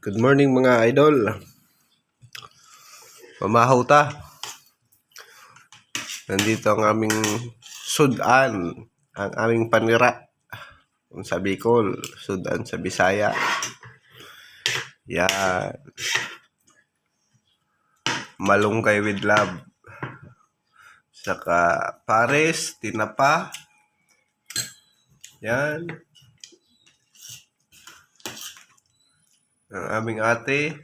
Good morning mga idol. Pamahaw ta. Nandito ang aming sudan, ang aming panira. Kung sa Bicol, sudan sa Bisaya. Yan. Malunggay with love. Saka pares, tinapa. Yan. Ang aming ate.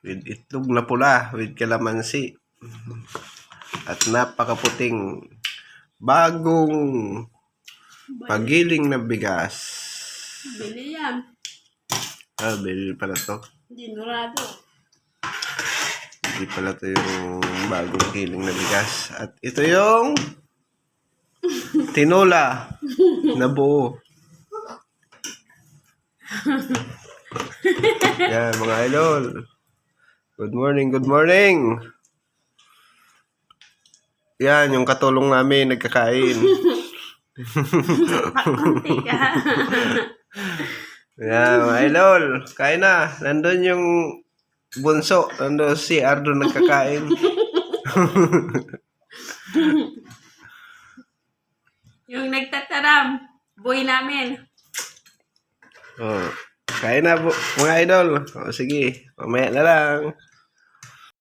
With itlog na pula, with kalamansi. At napakaputing bagong pagiling na bigas. Bili yan. Bili pala to. Dinurado. Hindi pala to yung bagong giling na bigas. At ito yung tinola na buo. Yan mga idol. Good morning, good morning. Yan, yung katulong namin nagkakain. Pakunti ka. Yan mga idol. Kain na. Nandun yung bunso. Nandun si Ardo nagkakain. Yung nagtataram, boy namin. Oh, kain na mga idol. Oh, sige, mamaya na lang.